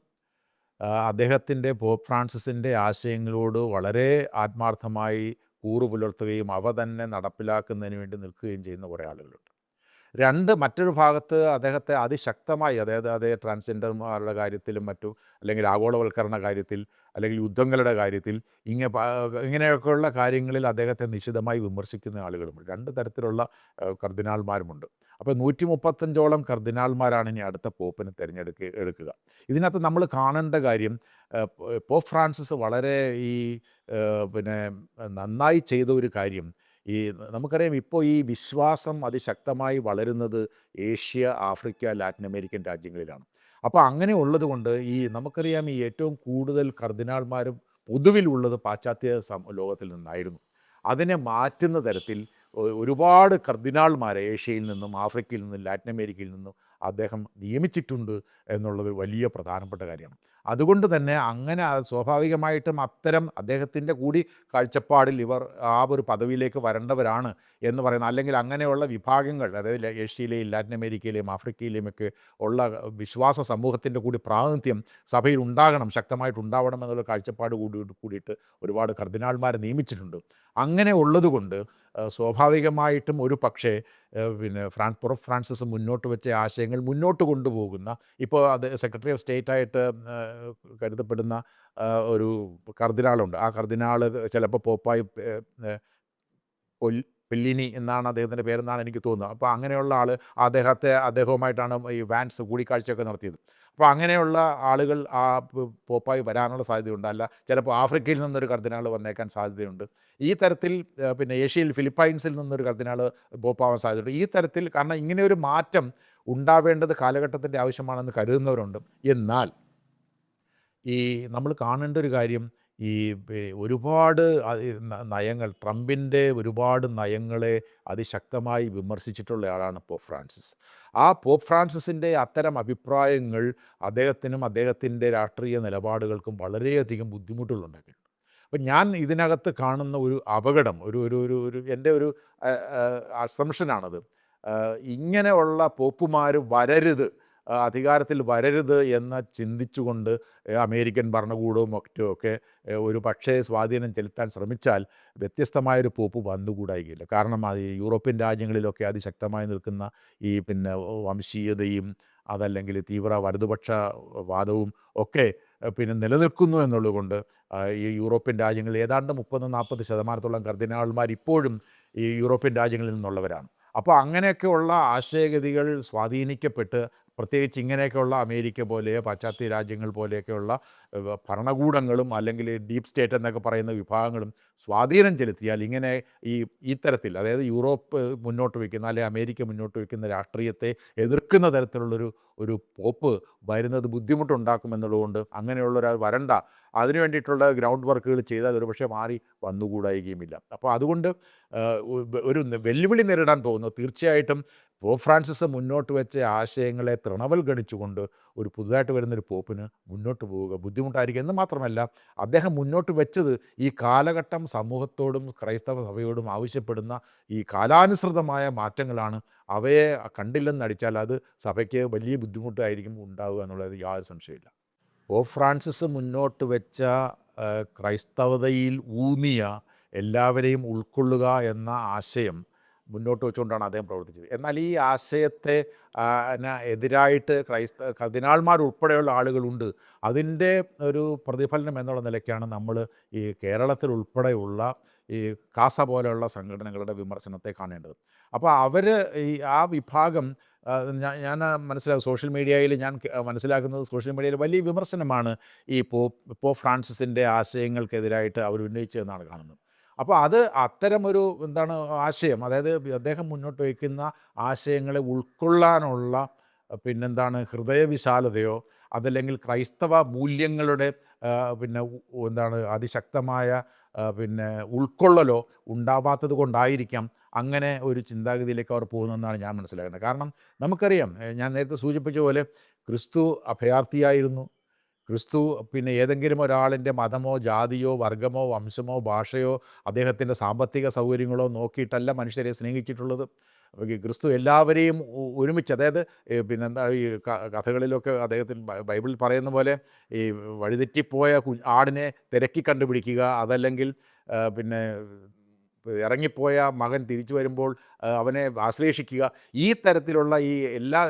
അദ്ദേഹത്തിൻ്റെ പോപ്പ് ഫ്രാൻസിസിൻ്റെ ആശയങ്ങളോട് വളരെ ആത്മാർത്ഥമായി കൂറു പുലർത്തുകയും അവ തന്നെ നടപ്പിലാക്കുന്നതിന് വേണ്ടി നിൽക്കുകയും ചെയ്യുന്ന കുറേ ആളുകളുണ്ട്. 2, മറ്റൊരു ഭാഗത്ത് അദ്ദേഹത്തെ അതിശക്തമായി, അതായത് അതേ ട്രാൻസ്ജെൻഡർമാരുടെ കാര്യത്തിലും മറ്റും, അല്ലെങ്കിൽ ആഗോളവൽക്കരണ കാര്യത്തിൽ, അല്ലെങ്കിൽ യുദ്ധങ്ങളുടെ കാര്യത്തിൽ, ഇങ്ങനെയൊക്കെയുള്ള കാര്യങ്ങളിൽ അദ്ദേഹത്തെ നിശിതമായി വിമർശിക്കുന്ന ആളുകളുമുണ്ട്. 2 തരത്തിലുള്ള കർദിനാൾമാരുമുണ്ട്. അപ്പോൾ 135ഓളം കർദിനാൾമാരാണ് ഇനി അടുത്ത പോപ്പിനെ എടുക്കുക. ഇതിനകത്ത് നമ്മൾ കാണേണ്ട കാര്യം, പോപ്പ് ഫ്രാൻസിസ് വളരെ പിന്നെ നന്നായി ചെയ്ത ഒരു കാര്യം, നമുക്കറിയാം ഇപ്പോൾ ഈ വിശ്വാസം അതിശക്തമായി വളരുന്നത് ഏഷ്യ, ആഫ്രിക്ക, ലാറ്റിൻ അമേരിക്കൻ രാജ്യങ്ങളിലാണ്. അപ്പോൾ അങ്ങനെ ഉള്ളത് കൊണ്ട് നമുക്കറിയാം ഈ ഏറ്റവും കൂടുതൽ കർദിനാൾമാരും പൊതുവിലുള്ളത് പാശ്ചാത്യ ലോകത്തിൽ നിന്നായിരുന്നു. അതിനെ മാറ്റുന്ന തരത്തിൽ ഒരുപാട് കർദിനാൾമാരെ ഏഷ്യയിൽ നിന്നും ആഫ്രിക്കയിൽ നിന്നും ലാറ്റിൻ അമേരിക്കയിൽ നിന്നും അദ്ദേഹം നിയമിച്ചിട്ടുണ്ട് എന്നുള്ളത് വലിയ പ്രധാനപ്പെട്ട കാര്യമാണ്. അതുകൊണ്ട് തന്നെ അങ്ങനെ സ്വാഭാവികമായിട്ടും അത്തരം അദ്ദേഹത്തിൻ്റെ കൂടി കാഴ്ചപ്പാടിൽ ഇവർ ആ ഒരു പദവിയിലേക്ക് വരേണ്ടവരാണ് എന്ന് പറയുന്ന, അല്ലെങ്കിൽ അങ്ങനെയുള്ള വിഭാഗങ്ങൾ, അതായത് ഏഷ്യയിലെയും ലാറ്റിൻ അമേരിക്കയിലെയും ആഫ്രിക്കയിലെയും ഒക്കെ ഉള്ള വിശ്വാസ സമൂഹത്തിൻ്റെ കൂടി പ്രാതിനിധ്യം സഭയിൽ ഉണ്ടാകണം, ശക്തമായിട്ടുണ്ടാവണം എന്നുള്ള കാഴ്ചപ്പാട് കൂടിയിട്ട് ഒരുപാട് കർദിനാൾമാരെ നിയമിച്ചിട്ടുണ്ട്. അങ്ങനെ ഉള്ളതുകൊണ്ട് സ്വാഭാവികമായിട്ടും ഒരു പക്ഷേ പിന്നെ പോപ്പ് ഫ്രാൻസിസ് മുന്നോട്ട് വെച്ച ആശയങ്ങൾ മുന്നോട്ട് കൊണ്ടുപോകുന്ന, ഇപ്പോൾ അത് സെക്രട്ടറി ഓഫ് സ്റ്റേറ്റായിട്ട് കരുതപ്പെടുന്ന ഒരു കർദിനാളുണ്ട്. ആ കർദിനാൾ ചിലപ്പോൾ പോപ്പായി പെല്ലിനി എന്നാണ് അദ്ദേഹത്തിൻ്റെ പേരെന്നാണ് എനിക്ക് തോന്നുന്നത്. അപ്പോൾ അങ്ങനെയുള്ള ആൾ, അദ്ദേഹവുമായിട്ടാണ് ഈ വാൻസ് കൂടിക്കാഴ്ചയൊക്കെ നടത്തിയത്. അപ്പോൾ അങ്ങനെയുള്ള ആളുകൾ ആ പോപ്പായി വരാനുള്ള സാധ്യതയുണ്ട്. അല്ല, ചിലപ്പോൾ ആഫ്രിക്കയിൽ നിന്നൊരു കർദിനാൾ വന്നേക്കാൻ സാധ്യതയുണ്ട്. ഈ തരത്തിൽ പിന്നെ ഏഷ്യയിൽ ഫിലിപ്പൈൻസിൽ നിന്നൊരു കർദിനാൾ പോപ്പാവാൻ സാധ്യതയുണ്ട്. ഈ തരത്തിൽ, കാരണം ഇങ്ങനെയൊരു മാറ്റം ഉണ്ടാവേണ്ടത് കാലഘട്ടത്തിൻ്റെ ആവശ്യമാണെന്ന് കരുതുന്നവരുണ്ട്. എന്നാൽ നമ്മൾ കാണേണ്ട ഒരു കാര്യം, ഒരുപാട് നയങ്ങൾ, ട്രംപിൻ്റെ ഒരുപാട് നയങ്ങളെ അതിശക്തമായി വിമർശിച്ചിട്ടുള്ള ആളാണ് പോപ്പ് ഫ്രാൻസിസ്. ആ പോപ്പ് ഫ്രാൻസിസിൻ്റെ അത്തരം അഭിപ്രായങ്ങൾ അദ്ദേഹത്തിനും അദ്ദേഹത്തിൻ്റെ രാഷ്ട്രീയ നിലപാടുകൾക്കും വളരെയധികം ബുദ്ധിമുട്ടുകളുണ്ടാക്കിയിട്ടുണ്ട്. അപ്പം ഞാൻ ഇതിനകത്ത് കാണുന്ന ഒരു അപകടം, എൻ്റെ ഒരു അസംഷനാണത്, ഇങ്ങനെയുള്ള പോപ്പുമാർ അധികാരത്തിൽ വരരുത് എന്ന് ചിന്തിച്ചുകൊണ്ട് അമേരിക്കൻ ഭരണകൂടവും മറ്റുമൊക്കെ ഒരു പക്ഷേ സ്വാധീനം ചെലുത്താൻ ശ്രമിച്ചാൽ വ്യത്യസ്തമായൊരു പോപ്പ് വന്നുകൂടായില്ല. കാരണം യൂറോപ്യൻ രാജ്യങ്ങളിലൊക്കെ അതിശക്തമായി നിൽക്കുന്ന പിന്നെ വംശീയതയും അതല്ലെങ്കിൽ തീവ്ര വലതുപക്ഷ വാദവും ഒക്കെ പിന്നെ നിലനിൽക്കുന്നു എന്നുള്ളതുകൊണ്ട് ഈ യൂറോപ്യൻ രാജ്യങ്ങളിൽ ഏതാണ്ട് 30-40% കർദിനാൾമാർ ഇപ്പോഴും ഈ യൂറോപ്യൻ രാജ്യങ്ങളിൽ നിന്നുള്ളവരാണ്. അപ്പോൾ അങ്ങനെയൊക്കെയുള്ള ആശയഗതികൾ സ്വാധീനിക്കപ്പെട്ട്, പ്രത്യേകിച്ച് ഇങ്ങനെയൊക്കെയുള്ള അമേരിക്ക പോലെ പാശ്ചാത്യ രാജ്യങ്ങൾ പോലെയൊക്കെയുള്ള ഭരണകൂടങ്ങളും അല്ലെങ്കിൽ ഡീപ് സ്റ്റേറ്റ് എന്നൊക്കെ പറയുന്ന വിഭാഗങ്ങളും സ്വാധീനം ചെലുത്തിയാൽ ഇങ്ങനെ ഈ ഈ തരത്തിൽ, അതായത് യൂറോപ്പ് മുന്നോട്ട് വയ്ക്കുന്ന അല്ലെങ്കിൽ അമേരിക്ക മുന്നോട്ട് വയ്ക്കുന്ന രാഷ്ട്രീയത്തെ എതിർക്കുന്ന തരത്തിലുള്ളൊരു പോപ്പ് വരുന്നത് ബുദ്ധിമുട്ടുണ്ടാക്കുമെന്നുള്ളതുകൊണ്ട് അങ്ങനെയുള്ളൊരാൾ വരണ്ട, അതിനു വേണ്ടിയിട്ടുള്ള ഗ്രൗണ്ട് വർക്കുകൾ ചെയ്താൽ ഒരുപക്ഷെ മാറി വന്നുകൂടായികയുമില്ല. അപ്പോൾ അതുകൊണ്ട് ഒരു വെല്ലുവിളി നേരിടാൻ പോകുന്നു. തീർച്ചയായിട്ടും പോപ്പ് ഫ്രാൻസിസ് മുന്നോട്ട് വെച്ച ആശയങ്ങളെ തൃണവൽഗണിച്ചുകൊണ്ട് ഒരു പുതുതായിട്ട് വരുന്നൊരു പോപ്പിന് മുന്നോട്ട് പോവുക ബുദ്ധിമുട്ടായിരിക്കും. എന്ന് മാത്രമല്ല, അദ്ദേഹം മുന്നോട്ട് വെച്ചത് ഈ കാലഘട്ടം സമൂഹത്തോടും ക്രൈസ്തവ സഭയോടും ആവശ്യപ്പെടുന്ന ഈ കാലാനുസൃതമായ മാറ്റങ്ങളാണ്. അവയെ കണ്ടില്ലെന്നടിച്ചാൽ അത് സഭയ്ക്ക് വലിയ ബുദ്ധിമുട്ടായിരിക്കും ഉണ്ടാവുക എന്നുള്ളത് യാതൊരു സംശയമില്ല. പോപ്പ് ഫ്രാൻസിസ് മുന്നോട്ട് വെച്ച ക്രൈസ്തവതയിൽ ഊന്നിയ എല്ലാവരെയും ഉൾക്കൊള്ളുക എന്ന ആശയം മുന്നോട്ട് വെച്ചുകൊണ്ടാണ് അദ്ദേഹം പ്രവർത്തിച്ചത്. എന്നാൽ ഈ ആശയത്തെ എതിരായിട്ട് കർദിനാൾമാർ ഉൾപ്പെടെയുള്ള ആളുകളുണ്ട്. അതിൻ്റെ ഒരു പ്രതിഫലനം എന്നുള്ള നിലയ്ക്കാണ് നമ്മൾ ഈ കേരളത്തിൽ ഉൾപ്പെടെയുള്ള ഈ കാസ പോലെയുള്ള സംഘടനകളുടെ വിമർശനത്തെ കാണേണ്ടത്. അപ്പോൾ അവർ ഈ ആ വിഭാഗം ഞാൻ മനസ്സിലാക്കും, സോഷ്യൽ മീഡിയയിൽ ഞാൻ മനസ്സിലാക്കുന്നത്, സോഷ്യൽ മീഡിയയിൽ വലിയ വിമർശനമാണ് ഈ പോപ്പ് ഫ്രാൻസിസിൻ്റെ ആശയങ്ങൾക്കെതിരായിട്ട് അവർ ഉന്നയിച്ചതെന്നാണ് കാണുന്നത്. അപ്പോൾ അത് അത്തരമൊരു ആശയം, അതായത് അദ്ദേഹം മുന്നോട്ട് വയ്ക്കുന്ന ആശയങ്ങളെ ഉൾക്കൊള്ളാനുള്ള ഹൃദയവിശാലതയോ അതല്ലെങ്കിൽ ക്രൈസ്തവ മൂല്യങ്ങളുടെ അതിശക്തമായ ഉൾക്കൊള്ളലോ ഉണ്ടാവാത്തത് കൊണ്ടായിരിക്കാം അങ്ങനെ ഒരു ചിന്താഗതിയിലേക്ക് അവർ പോകുന്നതെന്നാണ് ഞാൻ മനസ്സിലാക്കുന്നത്. കാരണം നമുക്കറിയാം, ഞാൻ നേരത്തെ സൂചിപ്പിച്ച പോലെ ക്രിസ്തു അഭയാർത്ഥിയായിരുന്നു. ക്രിസ്തു ഏതെങ്കിലും ഒരാളിൻ്റെ മതമോ ജാതിയോ വർഗമോ വംശമോ ഭാഷയോ അദ്ദേഹത്തിൻ്റെ സാമ്പത്തിക സൗകര്യങ്ങളോ നോക്കിയിട്ടല്ല മനുഷ്യരെ സ്നേഹിച്ചിട്ടുള്ളത്. ക്രിസ്തു എല്ലാവരെയും ഒരുമിച്ച്, അതായത് ഈ കഥകളിലൊക്കെ അദ്ദേഹത്തിന് ബൈബിളിൽ പറയുന്ന പോലെ ഈ വഴിതെറ്റിപ്പോയ ആടിനെ തിരക്കി കണ്ടുപിടിക്കുക, അതല്ലെങ്കിൽ പിന്നെ ഇറങ്ങിപ്പോയ മകൻ തിരിച്ചു വരുമ്പോൾ അവനെ ആശ്ലേഷിക്കുക, ഈ തരത്തിലുള്ള ഈ എല്ലാ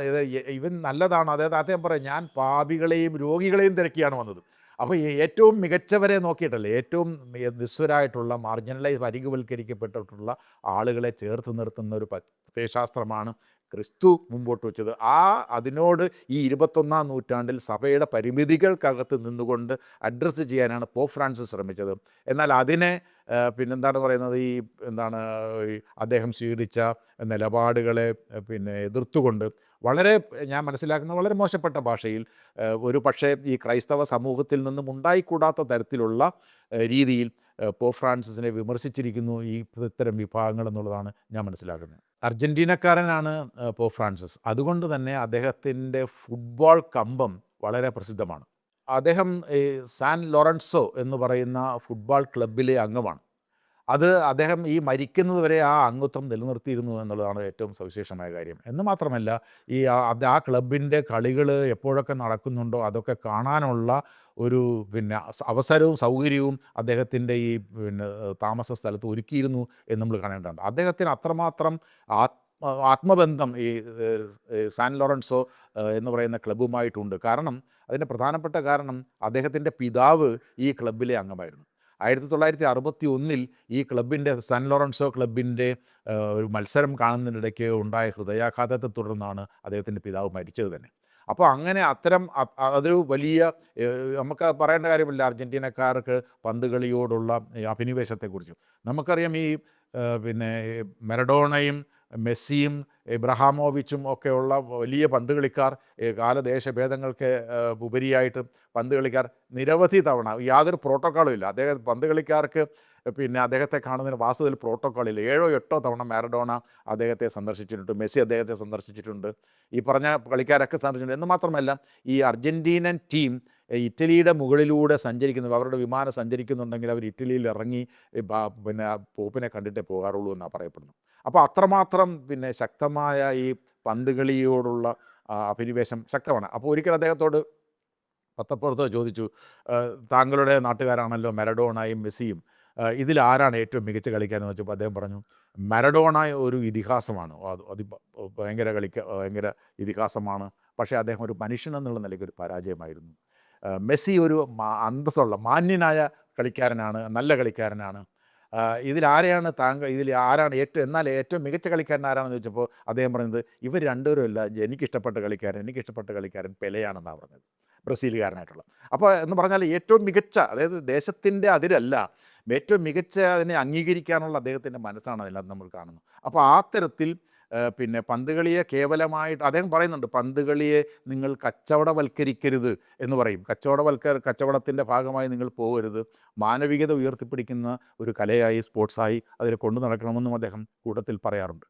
ഇവൻ നല്ലതാണ്. അതായത് അദ്ദേഹം പറയും, ഞാൻ പാപികളെയും രോഗികളെയും തിരക്കിയാണ് വന്നത്. അപ്പോൾ ഏറ്റവും മികച്ചവരെ നോക്കിയിട്ടല്ലേ, ഏറ്റവും നിസ്വരായിട്ടുള്ള മാർജിനലൈസ് പരികുവൽക്കരിക്കപ്പെട്ടിട്ടുള്ള ആളുകളെ ചേർത്ത് നിർത്തുന്ന ഒരു പ്രത്യയശാസ്ത്രമാണ് ക്രിസ്തു മുമ്പോട്ട് വെച്ചത്. അതിനോട് ഈ 21-ാം നൂറ്റാണ്ടിൽ സഭയുടെ പരിമിതികൾക്കകത്ത് നിന്നുകൊണ്ട് അഡ്രസ്സ് ചെയ്യാനാണ് പോപ്പ് ഫ്രാൻസിസ് ശ്രമിച്ചത്. എന്നാൽ അതിനെ ഈ അദ്ദേഹം സ്വീകരിച്ച നിലപാടുകളെ എതിർത്തുകൊണ്ട് വളരെ, ഞാൻ മനസ്സിലാക്കുന്ന വളരെ മോശപ്പെട്ട ഭാഷയിൽ, ഒരു പക്ഷേ ഈ ക്രൈസ്തവ സമൂഹത്തിൽ നിന്നും ഉണ്ടായിക്കൂടാത്ത തരത്തിലുള്ള രീതിയിൽ പോപ്പ് ഫ്രാൻസിസിനെ വിമർശിച്ചിരിക്കുന്നു ഈ ഇത്തരം വിഭാഗങ്ങൾ എന്നുള്ളതാണ് ഞാൻ മനസ്സിലാക്കുന്നത്. അർജൻറ്റീനക്കാരനാണ് പോപ്പ് ഫ്രാൻസിസ്. അതുകൊണ്ട് തന്നെ അദ്ദേഹത്തിൻ്റെ ഫുട്ബോൾ കമ്പം വളരെ പ്രസിദ്ധമാണ്. അദ്ദേഹം സാൻ ലോറൻസോ എന്ന് പറയുന്ന ഫുട്ബോൾ ക്ലബ്ബിലെ അംഗമാണ്. അത് അദ്ദേഹം ഈ മരിക്കുന്നത് വരെ ആ അംഗത്വം നിലനിർത്തിയിരുന്നു എന്നുള്ളതാണ് ഏറ്റവും സവിശേഷമായ കാര്യം. എന്ന് മാത്രമല്ല, ആ ക്ലബിൻ്റെ കളികൾ എപ്പോഴൊക്കെ നടക്കുന്നുണ്ടോ അതൊക്കെ കാണാനുള്ള ഒരു അവസരവും സൗകര്യവും അദ്ദേഹത്തിൻ്റെ ഈ താമസ സ്ഥലത്ത് ഒരുക്കിയിരുന്നു എന്ന് നമ്മൾ കാണേണ്ടതുണ്ട്. അദ്ദേഹത്തിന് അത്രമാത്രം ആത്മബന്ധം ഈ സാൻ ലോറൻസോ എന്ന് പറയുന്ന ക്ലബ്ബുമായിട്ടുണ്ട്. കാരണം അതിൻ്റെ പ്രധാനപ്പെട്ട കാരണം അദ്ദേഹത്തിൻ്റെ പിതാവ് ഈ ക്ലബ്ബിലെ അംഗമായിരുന്നു. 1961 ഈ ക്ലബിൻ്റെ, സാൻ ലോറൻസോ ക്ലബിൻ്റെ ഒരു മത്സരം കാണുന്നതിനിടയ്ക്ക് ഉണ്ടായ ഹൃദയാഘാതത്തെ തുടർന്നാണ് അദ്ദേഹത്തിൻ്റെ പിതാവ് മരിച്ചത് തന്നെ. അപ്പോൾ അങ്ങനെ അതൊരു വലിയ, നമുക്ക് പറയേണ്ട കാര്യമില്ല അർജൻറ്റീനക്കാർക്ക് പന്ത് കളിയോടുള്ള അഭിനിവേശത്തെക്കുറിച്ച്. നമുക്കറിയാം, ഈ മറഡോണയും മെസ്സിയും ഇബ്രഹാമോവിച്ചും ഒക്കെയുള്ള വലിയ പന്ത് കളിക്കാർ, കാലദേശഭേദങ്ങൾക്ക് ഉപരിയായിട്ട് പന്ത് കളിക്കാർ നിരവധി തവണ, യാതൊരു പ്രോട്ടോക്കോളും ഇല്ല. പന്ത് കളിക്കാർക്ക് അദ്ദേഹത്തെ കാണുന്നതിന് വാസ്തവത്തിൽ പ്രോട്ടോക്കോളില്ല. 7 or 8 തവണ മാരഡോണ അദ്ദേഹത്തെ സന്ദർശിച്ചിട്ടുണ്ട്, മെസ്സി അദ്ദേഹത്തെ സന്ദർശിച്ചിട്ടുണ്ട്, ഈ പറഞ്ഞ കളിക്കാരൊക്കെ സന്ദർശിച്ചിട്ടുണ്ട്. എന്ന് മാത്രമല്ല, ഈ അർജൻറ്റീനൻ ടീം ഇറ്റലിയുടെ മുകളിലൂടെ സഞ്ചരിക്കുന്നു, അവരുടെ വിമാനം സഞ്ചരിക്കുന്നുണ്ടെങ്കിൽ അവർ ഇറ്റലിയിൽ ഇറങ്ങി പോപ്പിനെ കണ്ടിട്ടേ പോകാറുള്ളൂ എന്നാണ് പറയപ്പെടുന്നത്. അപ്പോൾ അത്രമാത്രം ശക്തമായ ഈ പന്ത് കളിയോടുള്ള അഭിനിവേശം ശക്തമാണ്. അപ്പോൾ ഒരിക്കൽ അദ്ദേഹത്തോട് പത്രപ്രവർത്തകർ ചോദിച്ചു, താങ്കളുടെ നാട്ടുകാരാണല്ലോ മറഡോണയും മെസ്സിയും, ഇതിലാരാണ് ഏറ്റവും മികച്ച കളിക്കാരെന്ന് വെച്ചപ്പോൾ അദ്ദേഹം പറഞ്ഞു, മറഡോണ ഒരു ഇതിഹാസമാണ്, ഭയങ്കര ഇതിഹാസമാണ്. പക്ഷേ അദ്ദേഹം ഒരു മനുഷ്യൻ എന്നുള്ള നിലയ്ക്ക് ഒരു പരാജയമായിരുന്നു. മെസ്സി ഒരു അന്തസ്സുള്ള മാന്യനായ കളിക്കാരനാണ്, നല്ല കളിക്കാരനാണ്. ഇതിലാരെയാണ് ഇതിൽ ആരാണ് ഏറ്റവും മികച്ച കളിക്കാരൻ ആരാണെന്ന് ചോദിച്ചപ്പോൾ അദ്ദേഹം പറയുന്നത് ഇവർ രണ്ടുപേരും അല്ല, എനിക്കിഷ്ടപ്പെട്ട കളിക്കാരൻ പെലെയാണെന്നാണ് പറഞ്ഞത്, ബ്രസീലുകാരനായിട്ടുള്ള. അപ്പോൾ എന്ന് പറഞ്ഞാൽ ഏറ്റവും മികച്ച, അതായത് ദേശത്തിൻ്റെ അതിരല്ല, ഏറ്റവും മികച്ച അതിനെ അംഗീകരിക്കാനുള്ള അദ്ദേഹത്തിൻ്റെ മനസ്സാണ് അതിനകത്ത് നമ്മൾ കാണുന്നത്. അപ്പോൾ ആ തരത്തിൽ പിന്നെ പന്ത് കളിയെ കേവലമായിട്ട് അദ്ദേഹം പറയുന്നുണ്ട്, പന്ത് കളിയെ നിങ്ങൾ കച്ചവടവൽക്കരിക്കരുത് എന്ന് പറയും. കച്ചവടത്തിൻ്റെ ഭാഗമായി നിങ്ങൾ പോകരുത്, മാനവികത ഉയർത്തിപ്പിടിക്കുന്ന ഒരു കലയായി, സ്പോർട്സായി അതിൽ കൊണ്ടു നടക്കണമെന്നും അദ്ദേഹം കൂട്ടത്തിൽ പറയാറുണ്ട്.